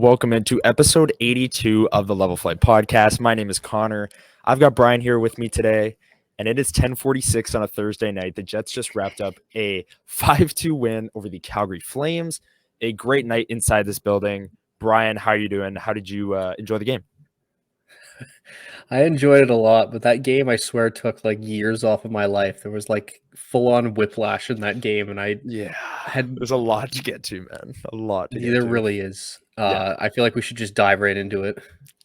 Welcome into episode 82 of the Level Flight podcast. My name is Connor. I've got Brian here with me today, and it is 10:46 on a Thursday night. The Jets just wrapped up a 5-2 win over the Calgary Flames. A great night inside this building. Brian, how are you doing? How did you enjoy the game? I enjoyed it a lot, but that game, I swear, took like years off of my life. There was like full-on whiplash in that game, and There's a lot to get to, man. A lot to get there to. really is. Yeah. I feel like we should just dive right into it.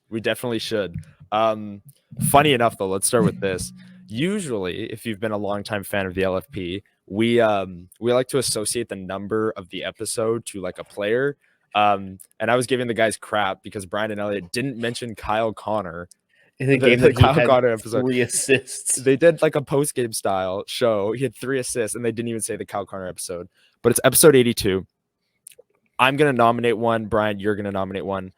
We definitely should. Funny enough, though, let's start with this. Usually, if you've been a longtime fan of the LFP, we like to associate the number of the episode to like a player. And I was giving the guys crap because Brian and Elliot didn't mention Kyle Connor In the game that he Kyle had Connor episode. 3 assists. They did like a post-game style show. He had 3 assists, and they didn't even say the Kyle Connor episode. But it's episode 82. I'm going to nominate one. Brian, you're going to nominate one.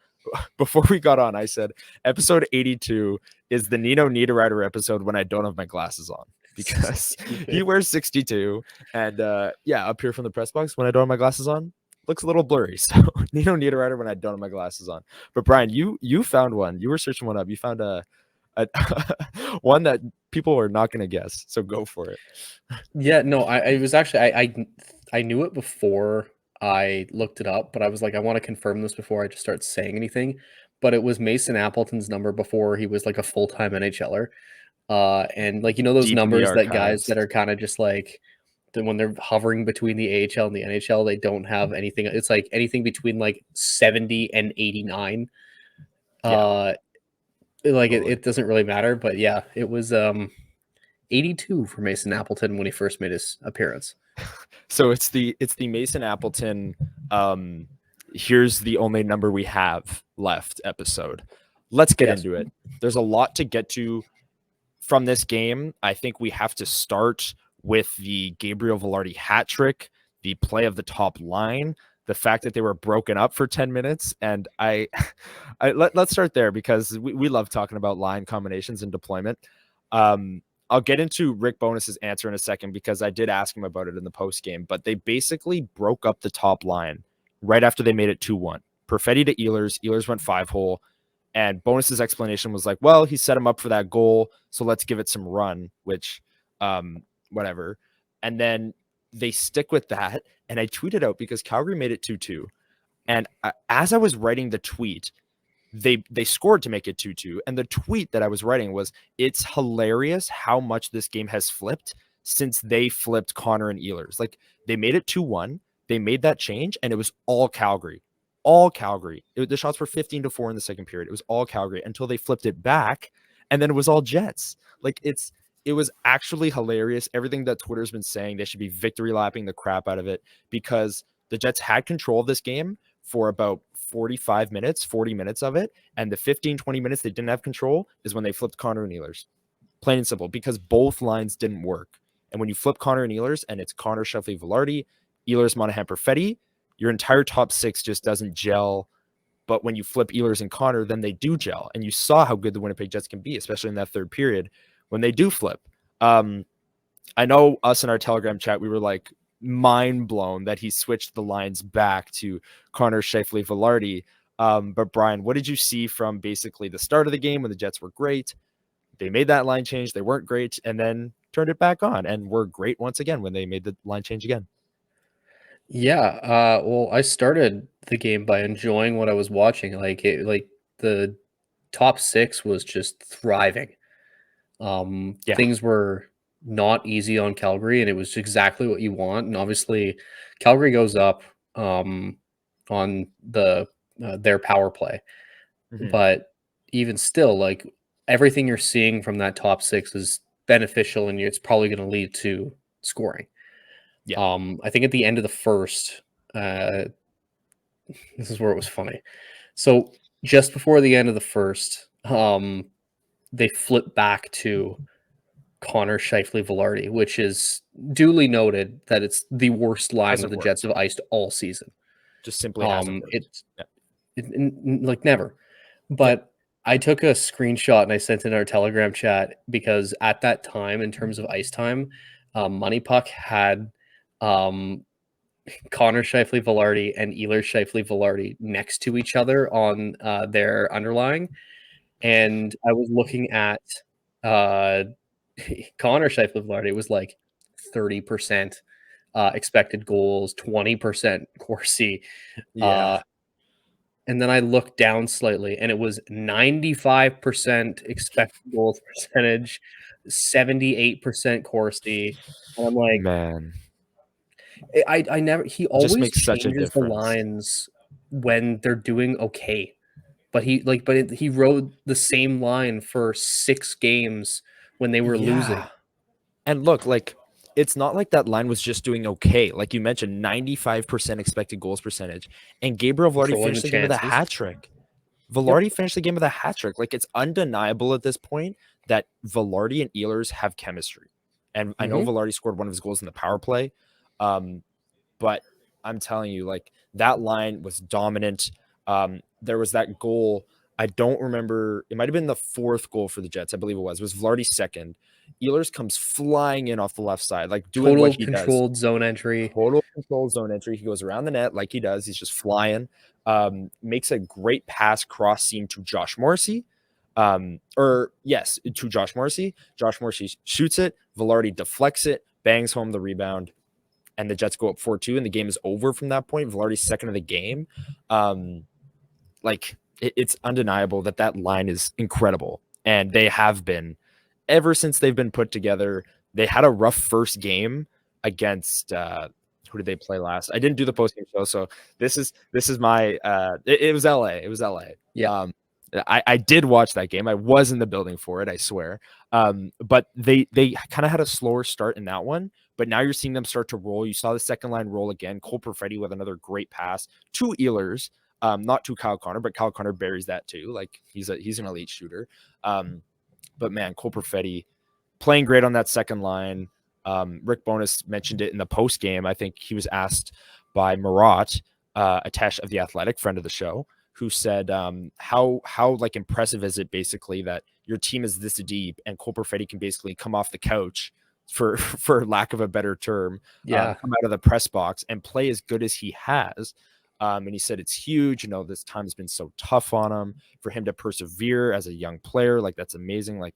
Before we got on, I said episode 82 is the Nino Niederreiter episode when I don't have my glasses on because he wears 62. And up here from the press box when I don't have my glasses on, looks a little blurry. So Nino Niederreiter when I don't have my glasses on. But Brian, you found one. You were searching one up. You found a one that people are not going to guess. So go for it. Yeah, no, I was actually I knew it before I looked it up, but I was like, I want to confirm this before I just start saying anything. But it was Mason Appleton's number before he was like a full-time NHLer. And like, you know, those Deep in the numbers that guys archives. that are kind of just like when they're hovering between the AHL and the NHL, they don't have anything. It's like anything between like 70 and 89. It doesn't really matter, but yeah, it was 82 for Mason Appleton when he first made his appearance. So it's the Mason Appleton here's the only number we have left episode. Let's get into it. There's a lot to get to from this game. I think we have to start with the Gabriel Vilardi hat trick, the play of the top line, the fact that they were broken up for 10 minutes. And let's start there because we love talking about line combinations and deployment. I'll get into Rick Bowness's answer in a second because I did ask him about it in the post game, but they basically broke up the top line right after they made it 2-1. Perfetti to Ehlers. Ehlers went 5-hole. And Bowness's explanation was like, well, he set him up for that goal, so let's give it some run, which whatever. And then they stick with that. And I tweeted out because Calgary made it 2-2. And as I was writing the tweet, they scored to make it 2-2. And the tweet that I was writing was, it's hilarious how much this game has flipped since they flipped Connor and Ehlers. Like, they made it 2-1. They made that change, and it was all Calgary. All Calgary. The shots were 15-4 in the second period. It was all Calgary until they flipped it back, and then it was all Jets. Like, it was actually hilarious. Everything that Twitter's been saying, they should be victory lapping the crap out of it because the Jets had control of this game for about 45 minutes, 40 minutes of it. And the 15, 20 minutes they didn't have control is when they flipped Connor and Ehlers. Plain and simple, because both lines didn't work. And when you flip Connor and Ehlers and it's Connor, Scheifele, Vilardi, Ehlers, Monahan, Perfetti, your entire top six just doesn't gel. But when you flip Ehlers and Connor, then they do gel. And you saw how good the Winnipeg Jets can be, especially in that third period when they do flip. I know us in our Telegram chat, we were like, mind blown that he switched the lines back to Connor, Scheifele, Vilardi. But Brian, what did you see from basically the start of the game when the Jets were great? They made that line change. They weren't great and then turned it back on and were great once again when they made the line change again. Yeah. Well, I started the game by enjoying what I was watching. Like the top six was just thriving. Things were not easy on Calgary, and it was exactly what you want. And obviously, Calgary goes up on their power play, but even still, like everything you're seeing from that top six is beneficial, and it's probably going to lead to scoring. Yeah. I think at the end of the first, this is where it was funny. So just before the end of the first, they flip back to Connor, Scheifele, Vilardi, which is duly noted that it's the worst line that the Jets have iced all season. Just simply hasn't worked. Like never. But I took a screenshot and I sent it in our Telegram chat because at that time, in terms of ice time, Money Puck had Connor Scheifele-Velarde and Ehlers Scheifele-Velarde next to each other on their underlying. And I was looking at Connor Scheifele-Velarde. It was like 30% expected goals, 20% Corsi. Yeah. And then I looked down slightly, and it was 95% expected goals percentage, 78% Corsi. And I'm like, Man, I never. He it just always makes such a changes the difference. lines when they're doing okay, but he rode the same line for 6 games when they were losing. And look, like, it's not like that line was just doing okay. Like you mentioned, 95% expected goals percentage. And Gabriel Velarde Controlling finished the the game with a chances. hat trick. Yep. Velarde finished the game with a hat trick. Like, it's undeniable at this point that Velarde and Ehlers have chemistry. And I know Velarde scored one of his goals in the power play. But I'm telling you, like, that line was dominant. There was that goal. I don't remember. It might have been the 4th goal for the Jets. I believe it was. It was Velarde's second. Ehlers comes flying in off the left side, like doing Total what he controlled does. zone entry. Total controlled zone entry. He goes around the net like he does. He's just flying. Makes a great pass cross seam to Josh Morrissey. To Josh Morrissey. Josh Morrissey shoots it. Velarde deflects it, bangs home the rebound, and the Jets go up 4-2, and the game is over from that point. Velarde's second of the game. It's undeniable that line is incredible, and they have been ever since they've been put together. They had a rough first game against who did they play last? I didn't do the post-game show, so this is my it was LA. It was LA. Yeah. I did watch that game. I was in the building for it, I swear. But they kind of had a slower start in that one, but now you're seeing them start to roll. You saw the second line roll again. Cole Perfetti with another great pass to Ehlers, not to Kyle Connor, but Kyle Connor buries that too. Like, he's an elite shooter. But man, Cole Perfetti playing great on that second line. Rick Bowness mentioned it in the post game. I think he was asked by Marat, Atesh of The Athletic, friend of the show, who said, how like impressive is it basically that your team is this deep and Cole Perfetti can basically come off the couch, for lack of a better term, come out of the press box and play as good as he has. And he said it's huge. You know, this time has been so tough on him. For him to persevere as a young player, like, that's amazing. Like,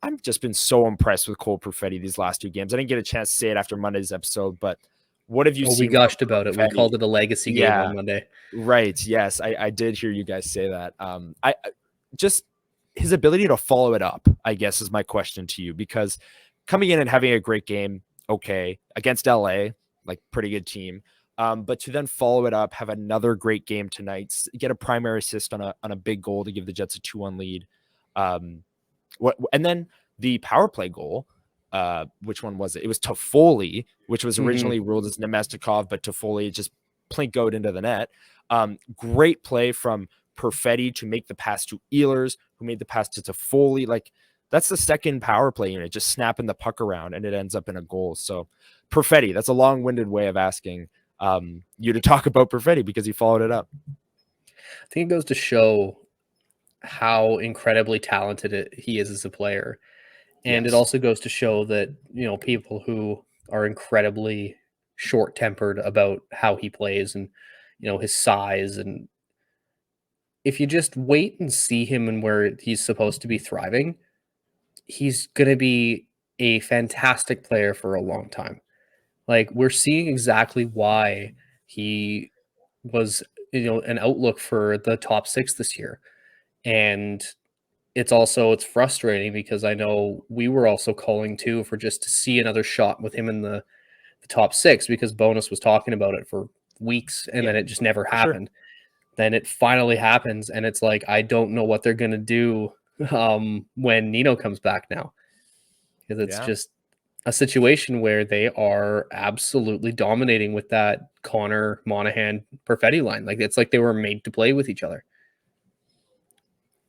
I've just been so impressed with Cole Perfetti these last 2 games. I didn't get a chance to say it after Monday's episode, but what have you seen? We gushed about it. We called it a legacy game on Monday. Right. Yes, I did hear you guys say that. I just his ability to follow it up, I guess, is my question to you, because coming in and having a great game, okay, against LA, like, pretty good team. But to then follow it up, have another great game tonight, get a primary assist on a big goal to give the Jets a 2-1 lead. And then the power play goal, which one was it? It was Toffoli, which was originally ruled as Nemestikov, but Toffoli just plinkoed into the net. Great play from Perfetti to make the pass to Ehlers, who made the pass to Toffoli. Like, that's the second power play unit, just snapping the puck around, and it ends up in a goal. So Perfetti, that's a long-winded way of asking you to talk about Perfetti, because he followed it up. I think it goes to show how incredibly talented he is as a player. And it also goes to show that, you know, people who are incredibly short-tempered about how he plays and, you know, his size, and if you just wait and see him and where he's supposed to be thriving, he's going to be a fantastic player for a long time. Like, we're seeing exactly why he was, you know, an outlook for the top 6 this year. And it's frustrating, because I know we were also calling too for just to see another shot with him in the top 6, because Bowness was talking about it for weeks, and then it just never happened. Then it finally happens, and it's like, I don't know what they're going to do when Nino comes back now, because it's just a situation where they are absolutely dominating with that Connor, Monahan, Perfetti line. Like, it's like they were made to play with each other.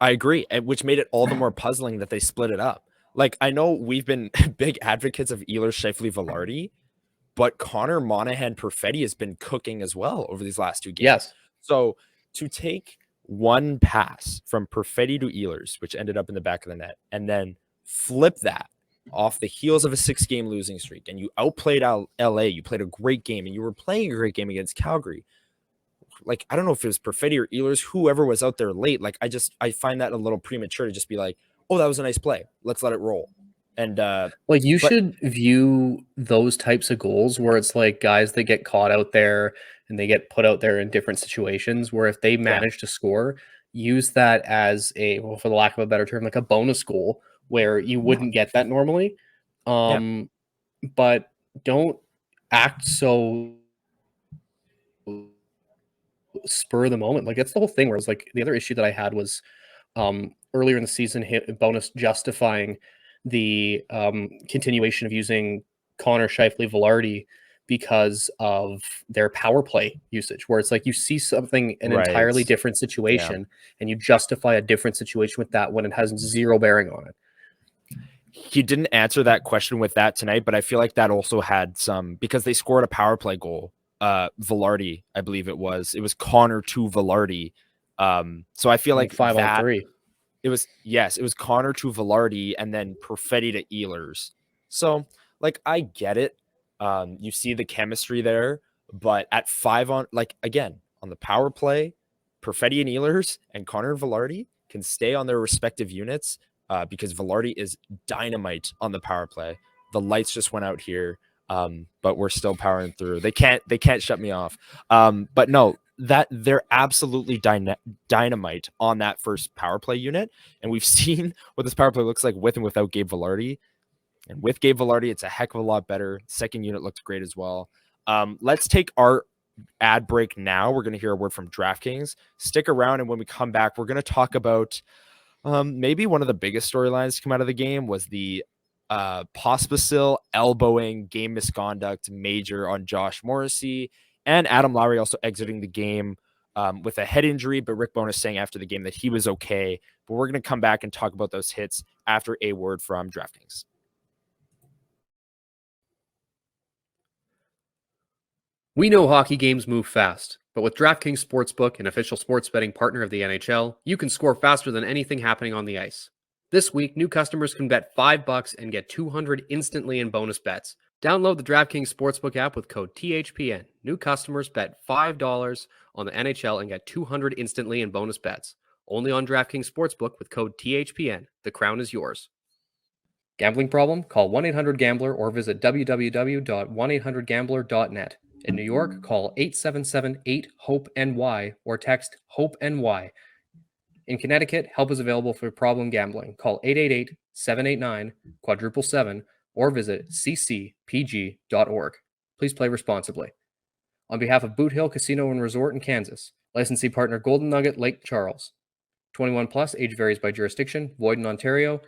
I agree, which made it all the more puzzling that they split it up. Like, I know we've been big advocates of Ehlers, Scheifele, Velarde, but Connor, Monahan, Perfetti has been cooking as well over these last 2 games. Yes. So to take one pass from Perfetti to Ehlers, which ended up in the back of the net, and then flip that off the heels of a 6-game losing streak, and you outplayed LA. You played a great game, and you were playing a great game against Calgary. Like, I don't know if it was Perfetti or Ehlers, whoever was out there late. Like, I find that a little premature to just be like, oh, that was a nice play, let's let it roll. And like, you should view those types of goals where it's like guys that get caught out there and they get put out there in different situations, where if they manage to score, use that as a, well, for the lack of a better term, like a bonus goal where you wouldn't get that normally. But don't act so spur of the moment. Like, that's the whole thing, where it's like the other issue that I had was earlier in the season, Bowness justifying the continuation of using Connor Scheifele-Vilardi because of their power play usage, where it's like you see something, an entirely different situation, and you justify a different situation with that when it has zero bearing on it. He didn't answer that question with that tonight, but I feel like that also had some, because they scored a power play goal. Vilardi, I believe it was Connor to Vilardi. So I feel like 5-on-3. It was Connor to Vilardi and then Perfetti to Ehlers. So, like, I get it. You see the chemistry there, but at 5-on, like, again, on the power play, Perfetti and Ehlers and Connor and Vilardi can stay on their respective units, because Vilardi is dynamite on the power play. The lights just went out here, but we're still powering through. They can't shut me off. But no, that they're absolutely dynamite on that first power play unit. And we've seen what this power play looks like with and without Gabe Vilardi. And with Gabe Vilardi, it's a heck of a lot better. Second unit looked great as well. Let's take our ad break now. We're going to hear a word from DraftKings. Stick around, and when we come back, we're going to talk about maybe one of the biggest storylines to come out of the game was the Pospisil elbowing, game misconduct major on Josh Morrissey, and Adam Lowry also exiting the game with a head injury, but Rick Bowness saying after the game that he was okay. But we're going to come back and talk about those hits after a word from DraftKings. We know hockey games move fast, but with DraftKings Sportsbook, an official sports betting partner of the NHL, you can score faster than anything happening on the ice. This week, new customers can bet $5 and get $200 instantly in bonus bets. Download the DraftKings Sportsbook app with code THPN. New customers bet $5 on the NHL and get $200 instantly in bonus bets. Only on DraftKings Sportsbook with code THPN. The crown is yours. Gambling problem? Call 1-800-GAMBLER or visit www.1800gambler.net. In New York, call 877-8-HOPE-NY or text HOPE-NY. In Connecticut, help is available for problem gambling. Call 888-789-7777 or visit ccpg.org. Please play responsibly. On behalf of Boot Hill Casino and Resort in Kansas, licensee partner Golden Nugget Lake Charles. 21 plus, age varies by jurisdiction, void in Ontario.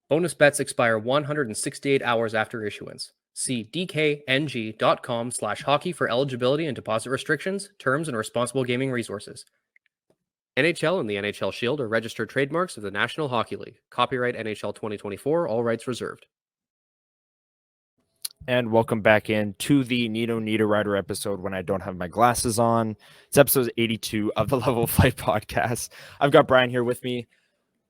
Bonus bets expire 168 hours after issuance. See dkng.com/hockey for eligibility and deposit restrictions, terms, and responsible gaming resources. NHL and the NHL Shield are registered trademarks of the National Hockey League. Copyright NHL 2024, all rights reserved. And welcome back in to the Nino Niederreiter Rider episode when I don't have my glasses on. It's episode 82 of the Level of Flight podcast. I've got Brian here with me.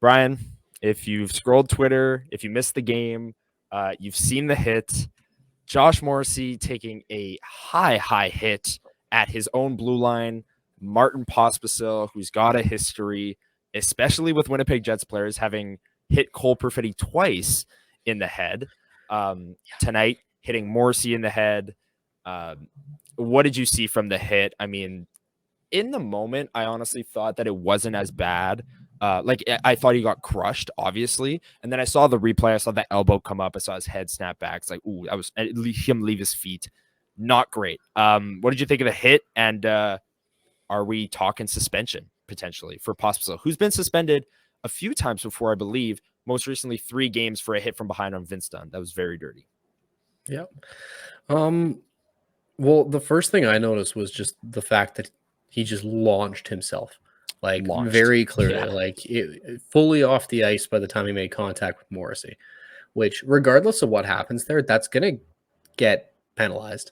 Brian, if you've scrolled Twitter, if you missed the game, you've seen the hit. Josh Morrissey taking a high hit at his own blue line. Martin Pospisil, who's got a history, especially with Winnipeg Jets players, having hit Cole Perfetti twice in the head. Tonight, hitting Morrissey in the head. What did you see from the hit? I mean, in the moment, I honestly thought that it wasn't as bad. I thought he got crushed, obviously. And then I saw the replay. I saw the elbow come up. I saw his head snap back. It's like, ooh, that was him leave his feet. Not great. What did you think of the hit? And are we talking suspension potentially for Pospisil, who's been suspended a few times before, I believe, most recently 3 games for a hit from behind on Vince Dunn? That was very dirty. Yep. Well, the first thing I noticed was just the fact that he just launched himself. Very clearly, fully off the ice by the time he made contact with Morrissey, which regardless of what happens there, that's going to get penalized.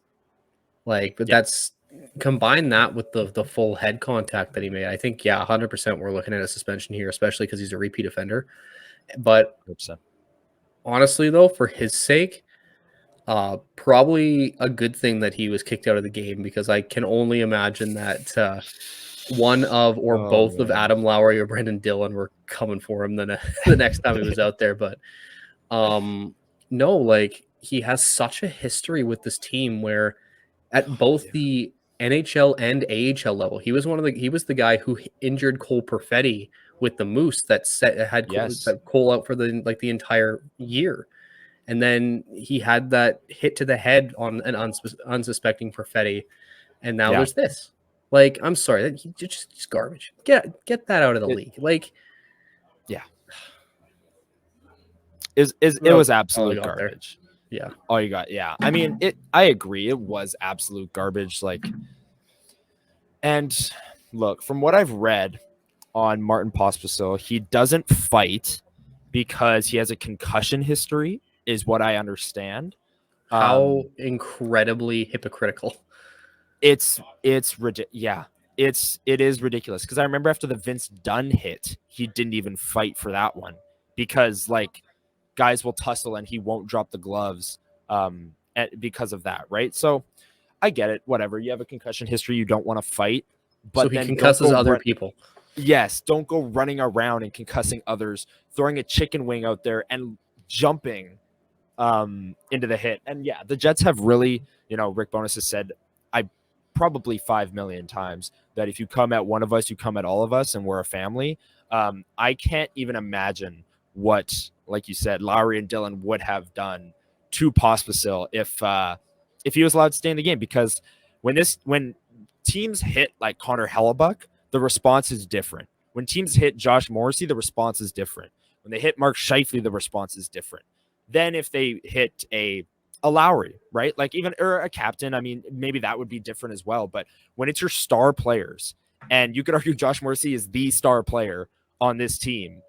That's combine that with the full head contact that he made. I think, 100% we're looking at a suspension here, especially because he's a repeat offender. But 100%. honestly, though, for his sake, probably a good thing that he was kicked out of the game, because I can only imagine that one of or both of man. Adam Lowry or Brendan Dillon were coming for him the next time he was out there. But no, like, he has such a history with this team where at both the NHL and AHL level, he was the guy who injured Cole Perfetti with the Moose that had Yes. Cole out for the entire year. And then he had that hit to the head on an unsuspecting Perfetti, and now there's this. Like, I'm sorry, that just garbage. Get that out of the league. Like, it was absolute garbage. There. Yeah. All you got. Yeah. I mean, I agree. It was absolute garbage. Like, and look, from what I've read on Martin Pospisil, he doesn't fight because he has a concussion history, is what I understand. How incredibly hypocritical. It's ridiculous. Yeah, it is ridiculous, because I remember after the Vince Dunn hit, he didn't even fight for that one, because like guys will tussle and he won't drop the gloves because of that, right? So I get it. Whatever, you have a concussion history, you don't want to fight, but so he then concusses other people. Yes, don't go running around and concussing others, throwing a chicken wing out there and jumping into the hit. And yeah, the Jets have really, Rick Bowness has said, I probably 5 million times, that if you come at one of us, you come at all of us, and we're a family. I can't even imagine what, like you said, Lowry and Dillon would have done to Pospisil if he was allowed to stay in the game, because when teams hit like Connor Hellebuck, the response is different. When teams hit Josh Morrissey, the response is different. When they hit Mark Scheifele, the response is different. Then if they hit a Lowry, right? Like even, or a captain, I mean, maybe that would be different as well. But when it's your star players, and you could argue Josh Morrissey is the star player on this team,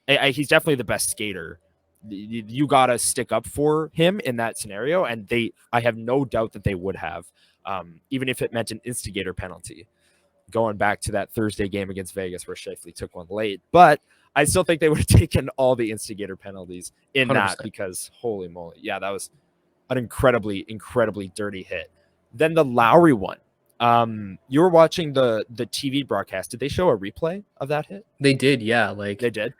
he's definitely the best skater. You got to stick up for him in that scenario. And I have no doubt that they would have, even if it meant an instigator penalty, going back to that Thursday game against Vegas where Scheifele took one late. But I still think they would have taken all the instigator penalties in 100%. That, because holy moly. Yeah, that was an incredibly, incredibly dirty hit. Then the Lowry one. You were watching the TV broadcast. Did they show a replay of that hit? They did, yeah. Like, they did.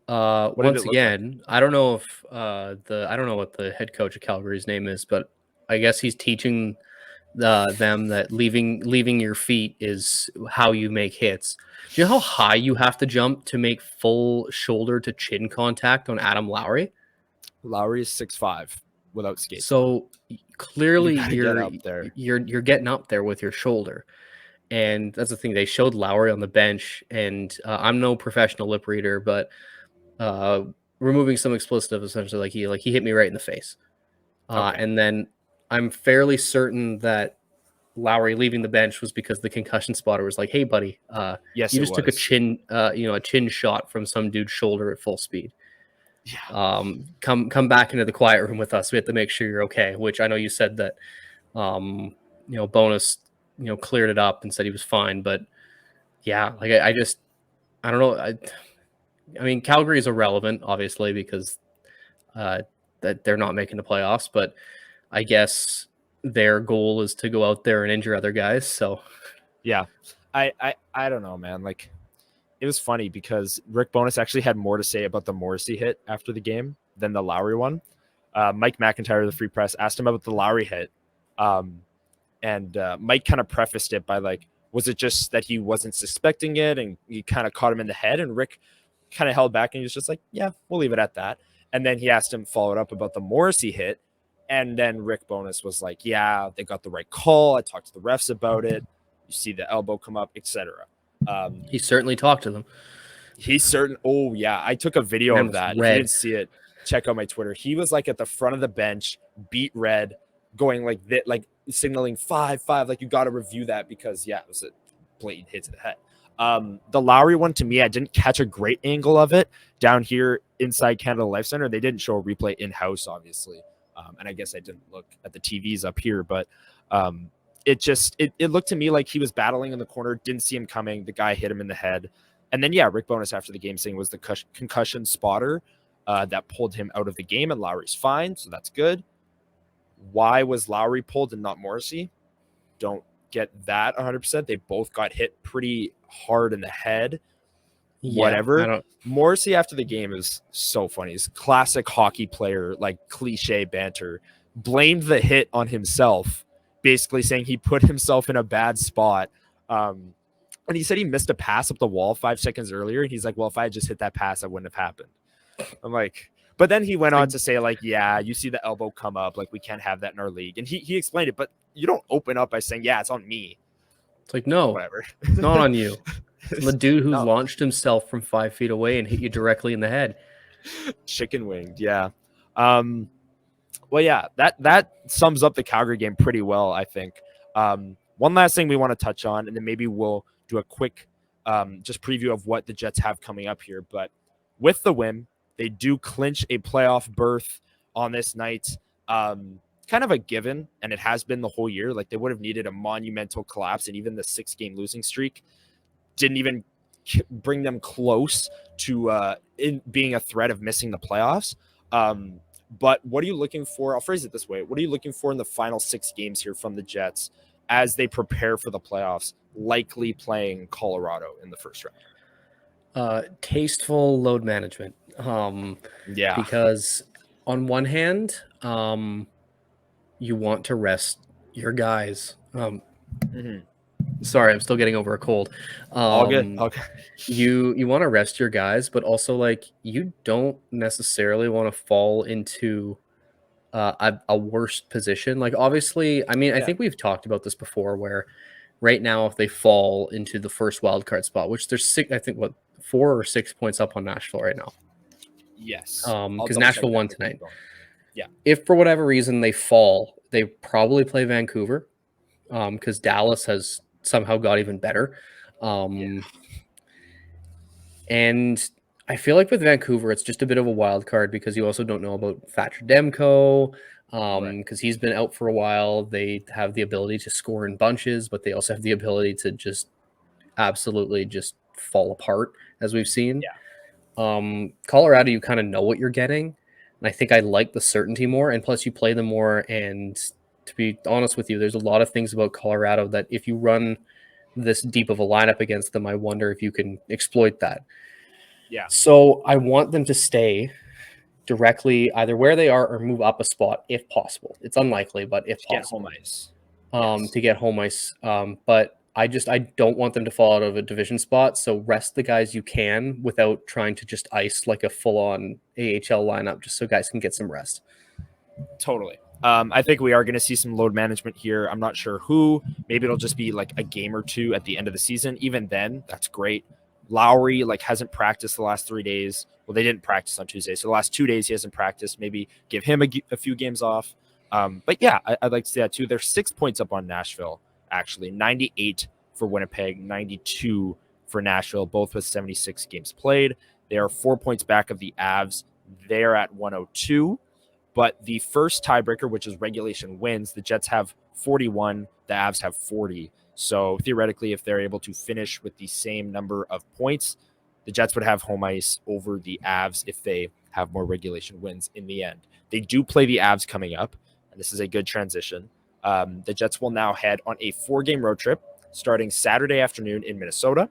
Once again, like? I don't know if I don't know what the head coach of Calgary's name is, but I guess he's teaching them that leaving your feet is how you make hits. Do you know how high you have to jump to make full shoulder to chin contact on Adam Lowry? Lowry is 6'5" without skates. So clearly you're getting up there with your shoulder. And that's the thing. They showed Lowry on the bench, and I'm no professional lip reader, but removing some expletives, essentially, like he hit me right in the face. Okay. And then I'm fairly certain that Lowry leaving the bench was because the concussion spotter was like, "Hey, buddy, you just took a chin shot from some dude's shoulder at full speed. Yeah. Come back into the quiet room with us. We have to make sure you're okay." Which I know you said that, Bowness, cleared it up and said he was fine. But yeah, like I don't know. I mean, Calgary is irrelevant, obviously, because that they're not making the playoffs. But I guess their goal is to go out there and injure other guys. So yeah, I don't know, man. Like, it was funny because Rick Bowness actually had more to say about the Morrissey hit after the game than the Lowry one. Mike McIntyre of the Free Press asked him about the Lowry hit. And Mike kind of prefaced it by like, was it just that he wasn't suspecting it and you kind of caught him in the head? And Rick kind of held back and he was just like, yeah, we'll leave it at that. And then he asked him, followed up about the Morrissey hit. And then Rick Bowness was like, yeah, they got the right call. I talked to the refs about it. You see the elbow come up, etc. He certainly talked to them. Oh yeah, I took a video of that. If you didn't see it, check out my Twitter. He was like at the front of the bench, beat red, going like that, like signaling 5-5. Like, you got to review that because yeah, it was a blatant hit to the head. The Lowry one, to me, I didn't catch a great angle of it down here inside Canada Life Center. They didn't show a replay in-house, obviously. And I guess I didn't look at the TVs up here, but it looked to me like he was battling in the corner, didn't see him coming. The guy hit him in the head. And then, yeah, Rick Bowness after the game saying was the concussion spotter. that pulled him out of the game, and Lowry's fine, so that's good. Why was Lowry pulled and not Morrissey? Don't get that 100%. They both got hit pretty hard in the head. Whatever. Morrissey after the game is so funny. He's classic hockey player, like cliche banter. Blamed the hit on himself, basically saying he put himself in a bad spot. And he said he missed a pass up the wall 5 seconds earlier. And he's like, well, if I had just hit that pass, that wouldn't have happened. I'm like, but then he went on to say, like, yeah, you see the elbow come up. Like, we can't have that in our league. And he explained it, but you don't open up by saying, yeah, it's on me. It's like, no, whatever. It's not on you. It's the dude who launched himself from 5 feet away and hit you directly in the head. Chicken winged, yeah. Well, yeah, that sums up the Calgary game pretty well, I think. One last thing we want to touch on, and then maybe we'll do a quick just preview of what the Jets have coming up here. But with the win, they do clinch a playoff berth on this night. Kind of a given, and it has been the whole year. Like, they would have needed a monumental collapse, and even the 6-game losing streak didn't even bring them close to in being a threat of missing the playoffs. But what are you looking for? I'll phrase it this way. What are you looking for in the final 6 games here from the Jets as they prepare for the playoffs, likely playing Colorado in the first round? Tasteful load management. Yeah. Because on one hand, you want to rest your guys. Sorry, I'm still getting over a cold. All good. Okay. You want to rest your guys, but also, like, you don't necessarily want to fall into a worse position. Like, obviously, I mean, I think we've talked about this before, where right now, if they fall into the first wild card spot, which there's 6, I think, 4 or 6 points up on Nashville right now. Yes. Because Nashville won tonight. Yeah. If for whatever reason they fall, they probably play Vancouver, because Dallas has somehow got even better. And I feel like with Vancouver, it's just a bit of a wild card because you also don't know about Thatcher Demko, because he's been out for a while. They have the ability to score in bunches, but they also have the ability to just absolutely just fall apart, as we've seen. Colorado, you kind of know what you're getting. And I think I like the certainty more. And plus, you play them more. And to be honest with you, there's a lot of things about Colorado that if you run this deep of a lineup against them, I wonder if you can exploit that. Yeah. So I want them to stay directly either where they are or move up a spot if possible. It's unlikely, but if possible. Get home ice. To get home ice. But I don't want them to fall out of a division spot. So rest the guys you can without trying to just ice like a full-on AHL lineup, just so guys can get some rest. Totally. I think we are going to see some load management here. I'm not sure who. Maybe it'll just be like a game or two at the end of the season. Even then, that's great. Lowry hasn't practiced the last 3 days. Well, they didn't practice on Tuesday. So the last 2 days he hasn't practiced. Maybe give him a few games off. But yeah, I'd like to see that too. They're 6 points up on Nashville, actually. 98 for Winnipeg, 92 for Nashville, both with 76 games played. They are 4 points back of the Avs. They're at 102. But the first tiebreaker, which is regulation wins, the Jets have 41, the Avs have 40. So theoretically, if they're able to finish with the same number of points, the Jets would have home ice over the Avs if they have more regulation wins in the end. They do play the Avs coming up, and this is a good transition. The Jets will now head on a 4-game road trip starting Saturday afternoon in Minnesota.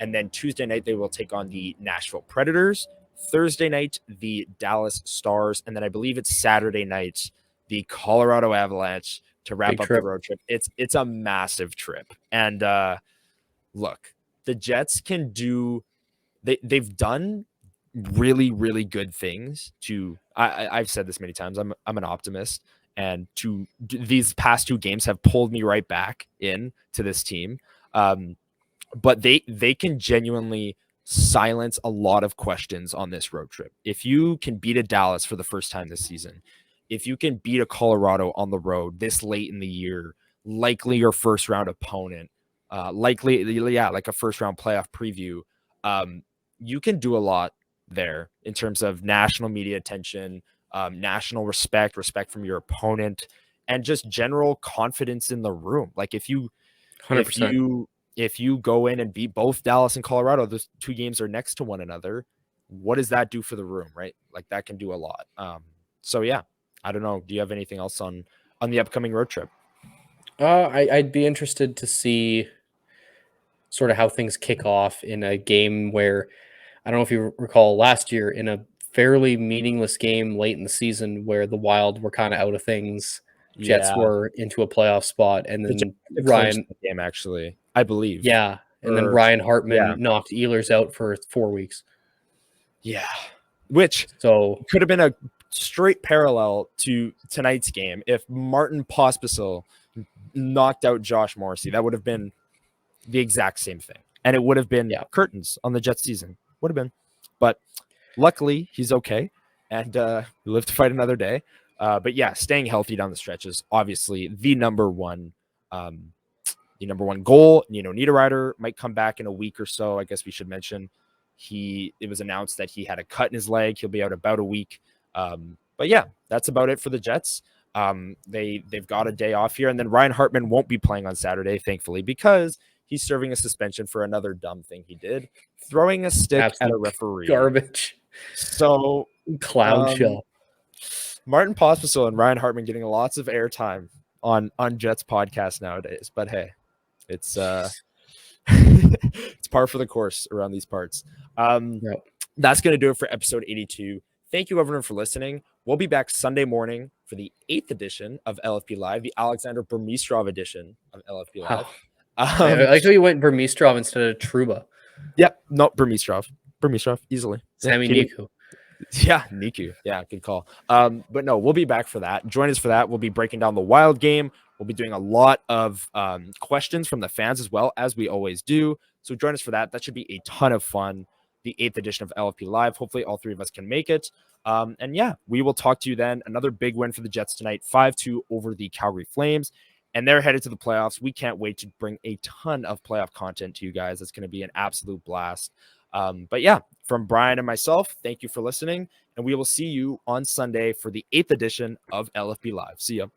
And then Tuesday night, they will take on the Nashville Predators. Thursday night, the Dallas Stars, and then I believe it's Saturday night, the Colorado Avalanche to wrap up the road trip. It's a massive trip. And look, the Jets can do they've done really, really good things to I've said this many times. I'm an optimist, and these past 2 games have pulled me right back in to this team. But they can genuinely silence a lot of questions on this road trip. If you can beat a Dallas for the first time this season, if you can beat a Colorado on the road this late in the year, likely your first round opponent, like a first round playoff preview, you can do a lot there in terms of national media attention, national respect from your opponent, and just general confidence in the room. Like if you 100%. If you go in and beat both Dallas and Colorado, those 2 games are next to one another, what does that do for the room, right? Like that can do a lot. So yeah, I don't know. Do you have anything else on the upcoming road trip? I'd be interested to see sort of how things kick off in a game where, I don't know if you recall last year, in a fairly meaningless game late in the season where the Wild were kind of out of things. Jets were into a playoff spot, and then Ryan game, actually, I believe. Yeah. And then Ryan Hartman knocked Ehlers out for 4 weeks. Yeah. Which could have been a straight parallel to tonight's game. If Martin Pospisil knocked out Josh Morrissey, that would have been the exact same thing. And it would have been curtains on the Jets season. Would have been. But luckily, he's okay. And we live to fight another day. But yeah, staying healthy down the stretch is obviously the number one goal. Niederreiter might come back in a week or so. I guess we should mention it was announced that he had a cut in his leg. He'll be out about a week. But yeah, that's about it for the Jets. They've got a day off here, and then Ryan Hartman won't be playing on Saturday, thankfully, because he's serving a suspension for another dumb thing he did, throwing a stick at a referee. Garbage. So clown show. Martin Pospisil and Ryan Hartman getting lots of airtime on Jets podcast nowadays, but hey, it's it's par for the course around these parts. That's going to do it for episode 82. Thank you, everyone, for listening. We'll be back Sunday morning for the 8th edition of LFP Live, the Alexander Burmistrov edition of LFP Live. I like how you went Burmistrov instead of Trouba. Yep, no, Burmistrov, easily. Sammy Niku. Yeah, Niku. Yeah, good call. But no, we'll be back for that. Join us for that. We'll be breaking down the Wild game. We'll be doing a lot of questions from the fans as well, as we always do. So join us for that. That should be a ton of fun. The 8th edition of LFP Live. Hopefully all 3 of us can make it. And yeah, we will talk to you then. Another big win for the Jets tonight, 5-2 over the Calgary Flames. And they're headed to the playoffs. We can't wait to bring a ton of playoff content to you guys. It's going to be an absolute blast. But yeah, from Brian and myself, thank you for listening. And we will see you on Sunday for the 8th edition of LFP Live. See ya.